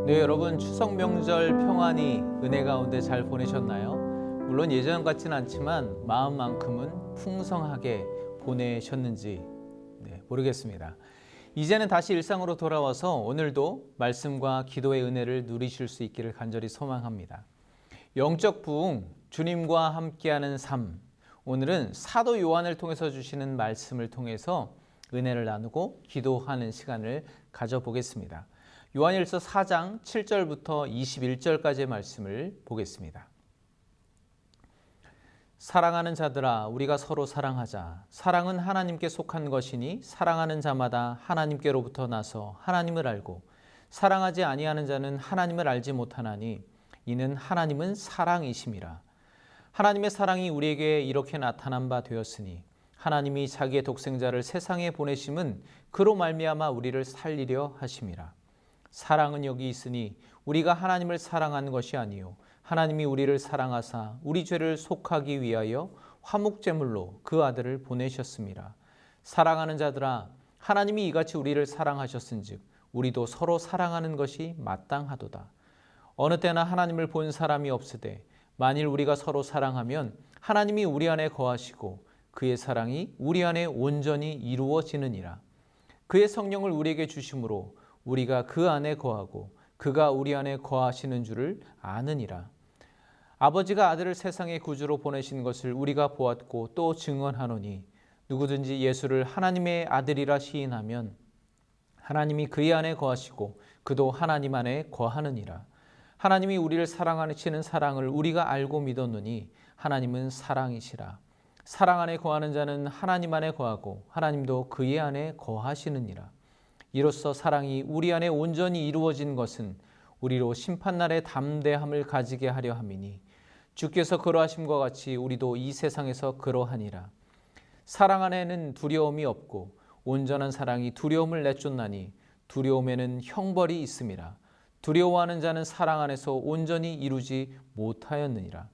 네, 여러분 추석 명절 평안히 은혜 가운데 잘 보내셨나요? 물론 예전 같지는 않지만 마음만큼은 풍성하게 보내셨는지 모르겠습니다. 이제는 다시 일상으로 돌아와서 오늘도 말씀과 기도의 은혜를 누리실 수 있기를 간절히 소망합니다. 영적 부흥, 주님과 함께하는 삶. 오늘은 사도 요한을 통해서 주시는 말씀을 통해서 은혜를 나누고 기도하는 시간을 가져보겠습니다. 요한일서 4장 7절부터 21절까지의 말씀을 보겠습니다. 사랑하는 자들아, 우리가 서로 사랑하자. 사랑은 하나님께 속한 것이니 사랑하는 자마다 하나님께로부터 나서 하나님을 알고 사랑하지 아니하는 자는 하나님을 알지 못하나니 이는 하나님은 사랑이심이라. 하나님의 사랑이 우리에게 이렇게 나타난 바 되었으니 하나님이 자기의 독생자를 세상에 보내심은 그로 말미암아 우리를 살리려 하심이라. 사랑은 여기 있으니 우리가 하나님을 사랑한 것이 아니요 하나님이 우리를 사랑하사 우리 죄를 속하기 위하여 화목제물로 그 아들을 보내셨습니다. 사랑하는 자들아, 하나님이 이같이 우리를 사랑하셨은즉 우리도 서로 사랑하는 것이 마땅하도다. 어느 때나 하나님을 본 사람이 없으되 만일 우리가 서로 사랑하면 하나님이 우리 안에 거하시고 그의 사랑이 우리 안에 온전히 이루어지느니라. 그의 성령을 우리에게 주심으로 우리가 그 안에 거하고 그가 우리 안에 거하시는 줄을 아느니라. 아버지가 아들을 세상의 구주로 보내신 것을 우리가 보았고 또 증언하노니 누구든지 예수를 하나님의 아들이라 시인하면 하나님이 그의 안에 거하시고 그도 하나님 안에 거하느니라. 하나님이 우리를 사랑하시는 사랑을 우리가 알고 믿었노니 하나님은 사랑이시라. 사랑 안에 거하는 자는 하나님 안에 거하고 하나님도 그의 안에 거하시느니라. 이로써 사랑이 우리 안에 온전히 이루어진 것은 우리로 심판날의 담대함을 가지게 하려 함이니 주께서 그러하심과 같이 우리도 이 세상에서 그러하니라. 사랑 안에는 두려움이 없고 온전한 사랑이 두려움을 내쫓나니 두려움에는 형벌이 있음이라. 두려워하는 자는 사랑 안에서 온전히 이루지 못하였느니라.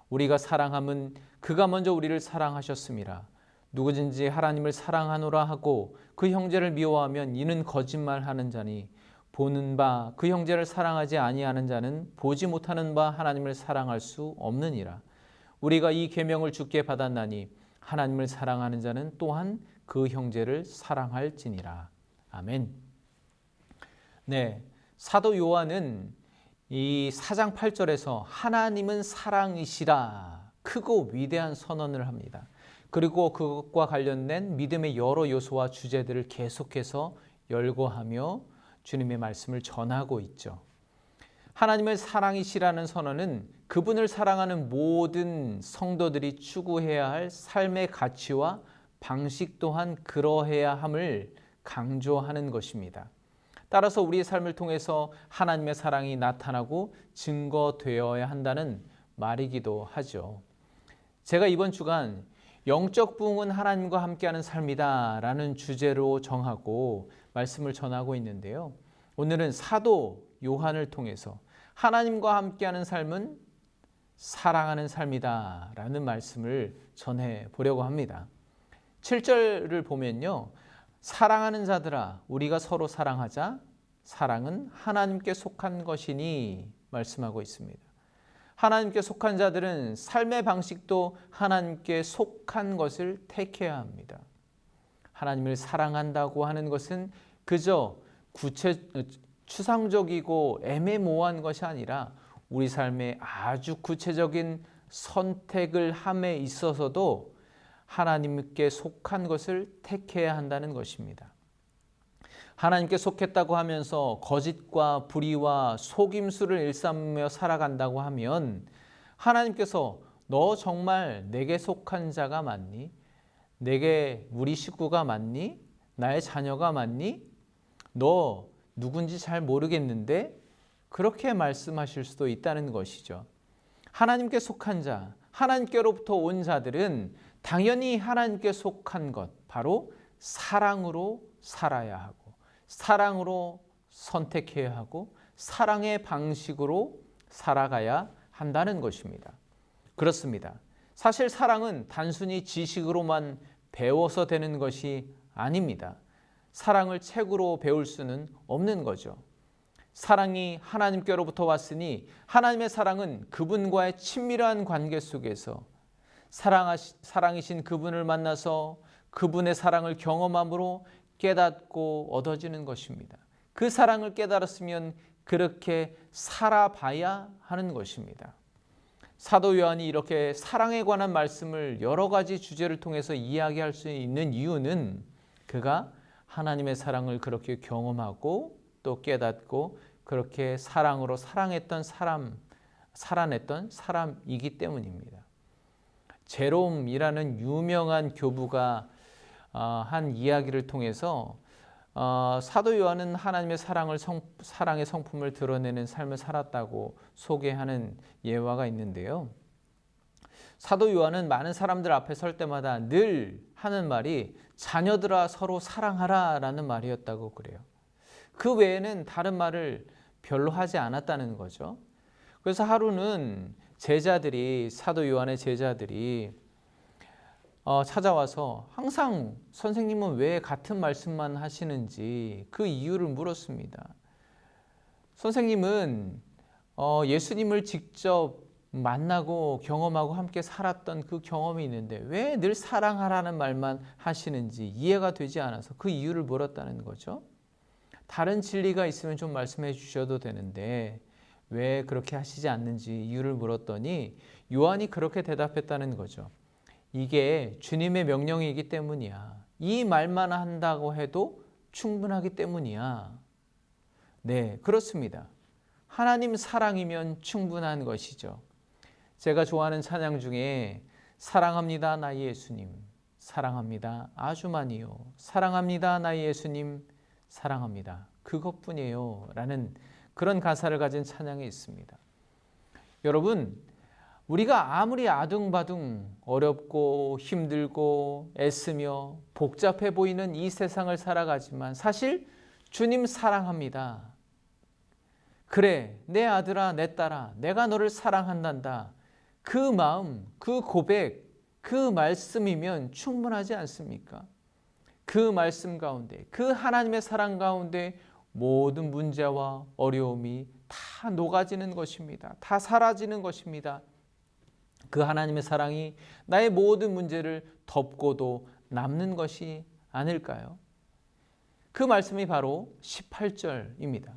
우리가 사랑함은 그가 먼저 우리를 사랑하셨음이라. 누구든지 하나님을 사랑하노라 하고 그 형제를 미워하면 이는 거짓말하는 자니 보는 바 그 형제를 사랑하지 아니하는 자는 보지 못하는 바 하나님을 사랑할 수 없느니라. 우리가 이 계명을 주께 받았나니 하나님을 사랑하는 자는 또한 그 형제를 사랑할지니라. 아멘. 네, 사도 요한은 이 4장 8절에서 하나님은 사랑이시라 크고 위대한 선언을 합니다. 그리고 그것과 관련된 믿음의 여러 요소와 주제들을 계속해서 열거하며 주님의 말씀을 전하고 있죠. 하나님의 사랑이시라는 선언은 그분을 사랑하는 모든 성도들이 추구해야 할 삶의 가치와 방식 또한 그러해야 함을 강조하는 것입니다. 따라서 우리의 삶을 통해서 하나님의 사랑이 나타나고 증거되어야 한다는 말이기도 하죠. 제가 이번 주간 영적 부흥은 하나님과 함께하는 삶이다 라는 주제로 정하고 말씀을 전하고 있는데요. 오늘은 사도 요한을 통해서 하나님과 함께하는 삶은 사랑하는 삶이다 라는 말씀을 전해 보려고 합니다. 7절을 보면요. 사랑하는 자들아, 우리가 서로 사랑하자. 사랑은 하나님께 속한 것이니 말씀하고 있습니다. 하나님께 속한 자들은 삶의 방식도 하나님께 속한 것을 택해야 합니다. 하나님을 사랑한다고 하는 것은 그저 추상적이고 애매모호한 것이 아니라 우리 삶의 아주 구체적인 선택을 함에 있어서도 하나님께 속한 것을 택해야 한다는 것입니다. 하나님께 속했다고 하면서 거짓과 불의와 속임수를 일삼으며 살아간다고 하면 하나님께서 너 정말 내게 속한 자가 맞니? 내게 우리 식구가 맞니? 나의 자녀가 맞니? 너 누군지 잘 모르겠는데? 그렇게 말씀하실 수도 있다는 것이죠. 하나님께 속한 자, 하나님께로부터 온 자들은 당연히 하나님께 속한 것, 바로 사랑으로 살아야 하고 사랑으로 선택해야 하고 사랑의 방식으로 살아가야 한다는 것입니다. 그렇습니다. 사실 사랑은 단순히 지식으로만 배워서 되는 것이 아닙니다. 사랑을 책으로 배울 수는 없는 거죠. 사랑이 하나님께로부터 왔으니 하나님의 사랑은 그분과의 친밀한 관계 속에서 사랑이신 그분을 만나서 그분의 사랑을 경험함으로 깨닫고 얻어지는 것입니다. 그 사랑을 깨달았으면 그렇게 살아봐야 하는 것입니다. 사도 요한이 이렇게 사랑에 관한 말씀을 여러 가지 주제를 통해서 이야기할 수 있는 이유는 그가 하나님의 사랑을 그렇게 경험하고 또 깨닫고 그렇게 사랑으로 살아냈던 사람이기 때문입니다. 제롬이라는 유명한 교부가 한 이야기를 통해서 사도 요한은 하나님의 사랑의 성품을 드러내는 삶을 살았다고 소개하는 예화가 있는데요. 사도 요한은 많은 사람들 앞에 설 때마다 늘 하는 말이 자녀들아 서로 사랑하라 라는 말이었다고 그래요. 그 외에는 다른 말을 별로 하지 않았다는 거죠. 그래서 하루는 사도 요한의 제자들이 찾아와서 항상 선생님은 왜 같은 말씀만 하시는지 그 이유를 물었습니다. 선생님은 예수님을 직접 만나고 경험하고 함께 살았던 그 경험이 있는데 왜 늘 사랑하라는 말만 하시는지 이해가 되지 않아서 그 이유를 물었다는 거죠. 다른 진리가 있으면 좀 말씀해 주셔도 되는데 왜 그렇게 하시지 않는지 이유를 물었더니 요한이 그렇게 대답했다는 거죠. 이게 주님의 명령이기 때문이야. 이 말만 한다고 해도 충분하기 때문이야. 네, 그렇습니다. 하나님 사랑이면 충분한 것이죠. 제가 좋아하는 찬양 중에 사랑합니다 나의 예수님, 사랑합니다 아주 많이요, 사랑합니다 나의 예수님, 사랑합니다 그것뿐이에요 라는 그런 가사를 가진 찬양이 있습니다. 여러분, 우리가 아무리 아둥바둥 어렵고 힘들고 애쓰며 복잡해 보이는 이 세상을 살아가지만 사실 주님 사랑합니다. 그래, 내 아들아, 내 딸아, 내가 너를 사랑한단다. 그 마음, 그 고백, 그 말씀이면 충분하지 않습니까? 그 말씀 가운데, 그 하나님의 사랑 가운데 모든 문제와 어려움이 다 녹아지는 것입니다. 다 사라지는 것입니다. 그 하나님의 사랑이 나의 모든 문제를 덮고도 남는 것이 아닐까요? 그 말씀이 바로 18절입니다.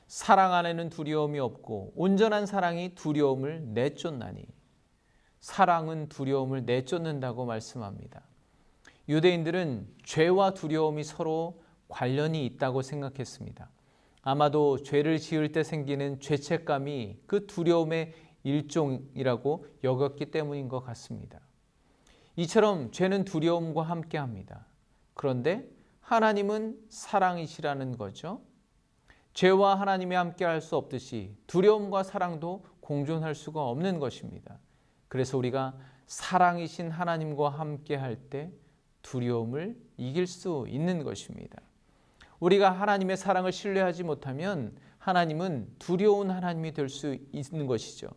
사랑 안에는 두려움이 없고 온전한 사랑이 두려움을 내쫓나니. 사랑은 두려움을 내쫓는다고 말씀합니다. 유대인들은 죄와 두려움이 서로 관련이 있다고 생각했습니다. 아마도 죄를 지을 때 생기는 죄책감이 그 두려움의 일종이라고 여겼기 때문인 것 같습니다. 이처럼 죄는 두려움과 함께합니다. 그런데 하나님은 사랑이시라는 거죠. 죄와 하나님이 함께할 수 없듯이 두려움과 사랑도 공존할 수가 없는 것입니다. 그래서 우리가 사랑이신 하나님과 함께할 때 두려움을 이길 수 있는 것입니다. 우리가 하나님의 사랑을 신뢰하지 못하면 하나님은 두려운 하나님이 될 수 있는 것이죠.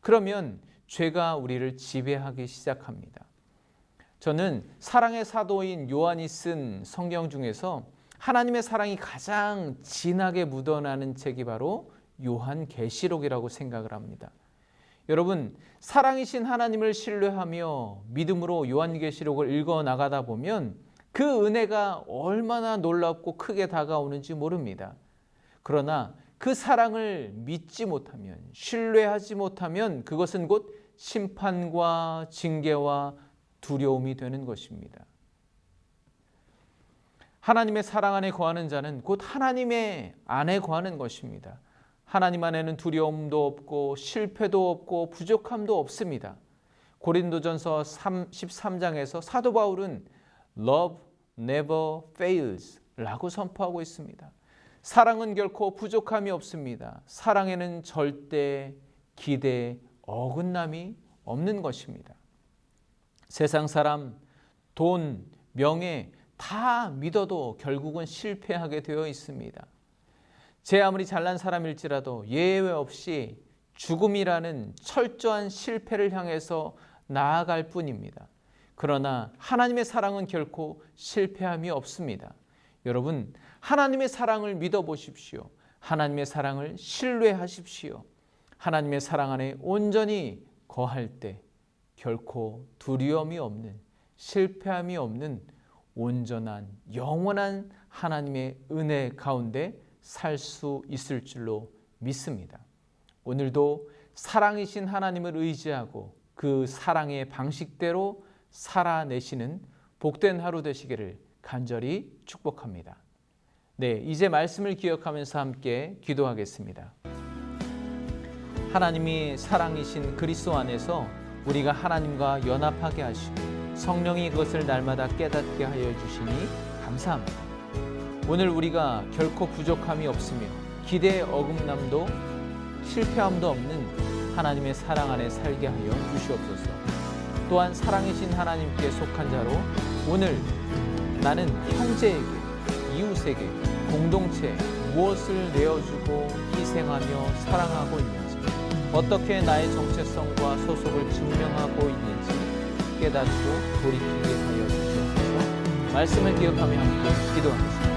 그러면 죄가 우리를 지배하기 시작합니다. 저는 사랑의 사도인 요한이 쓴 성경 중에서 하나님의 사랑이 가장 진하게 묻어나는 책이 바로 요한계시록이라고 생각을 합니다. 여러분, 사랑이신 하나님을 신뢰하며 믿음으로 요한계시록을 읽어나가다 보면 그 은혜가 얼마나 놀랍고 크게 다가오는지 모릅니다. 그러나 그 사랑을 믿지 못하면, 신뢰하지 못하면 그것은 곧 심판과 징계와 두려움이 되는 것입니다. 하나님의 사랑 안에 거하는 자는 곧 하나님의 안에 거하는 것입니다. 하나님 안에는 두려움도 없고 실패도 없고 부족함도 없습니다. 고린도전서 13장에서 사도 바울은 Love never fails 라고 선포하고 있습니다. 사랑은 결코 부족함이 없습니다. 사랑에는 절대 기대, 어긋남이 없는 것입니다. 세상 사람, 돈, 명예 다 믿어도 결국은 실패하게 되어 있습니다. 제 아무리 잘난 사람일지라도 예외 없이 죽음이라는 철저한 실패를 향해서 나아갈 뿐입니다. 그러나 하나님의 사랑은 결코 실패함이 없습니다. 여러분, 하나님의 사랑을 믿어보십시오. 하나님의 사랑을 신뢰하십시오. 하나님의 사랑 안에 온전히 거할 때 결코 두려움이 없는, 실패함이 없는 온전한 영원한 하나님의 은혜 가운데 살 수 있을 줄로 믿습니다. 오늘도 사랑이신 하나님을 의지하고 그 사랑의 방식대로 살아내시는 복된 하루 되시기를 간절히 축복합니다. 네, 이제 말씀을 기억하면서 함께 기도하겠습니다. 하나님이 사랑이신 그리스도 안에서 우리가 하나님과 연합하게 하시고 성령이 그것을 날마다 깨닫게 하여 주시니 감사합니다. 오늘 우리가 결코 부족함이 없으며 기대의 어긋남도 실패함도 없는 하나님의 사랑 안에 살게 하여 주시옵소서. 또한 사랑이신 하나님께 속한 자로 오늘 나는 형제에게, 이웃에게, 공동체에 무엇을 내어주고 희생하며 사랑하고 있는지, 어떻게 나의 정체성과 소속을 증명하고 있는지 깨닫고 돌이키게 하여 주시옵소서. 말씀을 기억하며 함께 기도하겠습니다.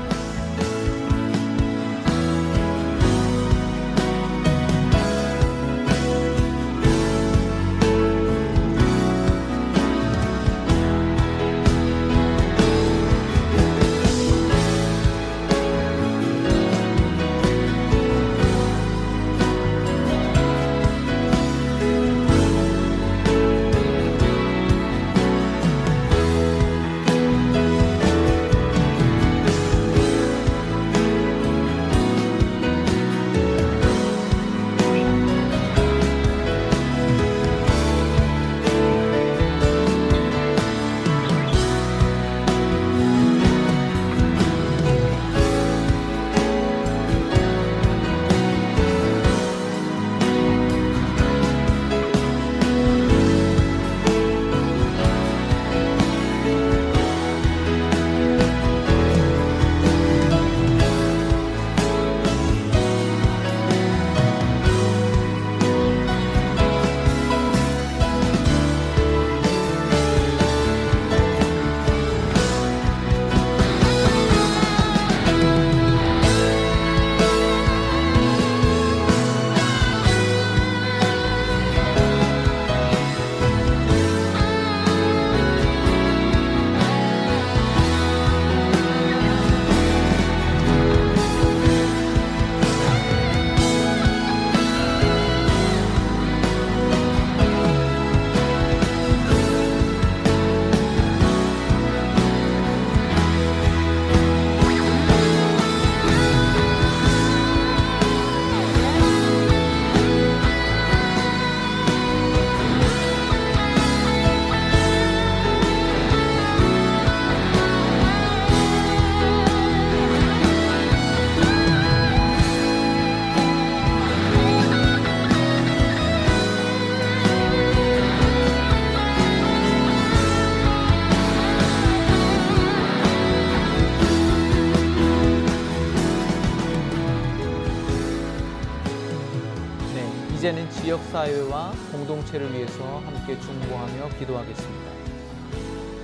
이제는 지역사회와 공동체를 위해서 함께 중보하며 기도하겠습니다.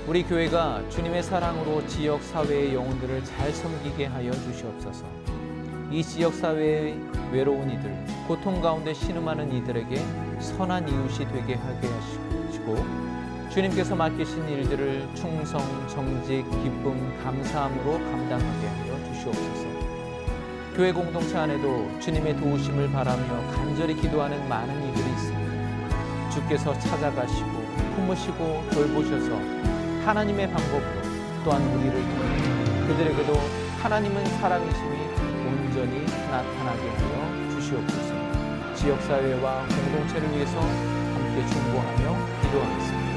우리 교회가 주님의 사랑으로 지역사회의 영혼들을 잘 섬기게 하여 주시옵소서. 이 지역사회의 외로운 이들, 고통 가운데 신음하는 이들에게 선한 이웃이 되게 하게 하시고 주님께서 맡기신 일들을 충성, 정직, 기쁨, 감사함으로 감당하게 하여 주시옵소서. 교회 공동체 안에도 주님의 도우심을 바라며 간절히 기도하는 많은 이들이 있습니다. 주께서 찾아가시고 품으시고 돌보셔서 하나님의 방법으로 또한 우리를 통해 그들에게도 하나님은 사랑이심이 온전히 나타나게 하여 주시옵소서. 지역사회와 공동체를 위해서 함께 중보하며 기도하겠습니다.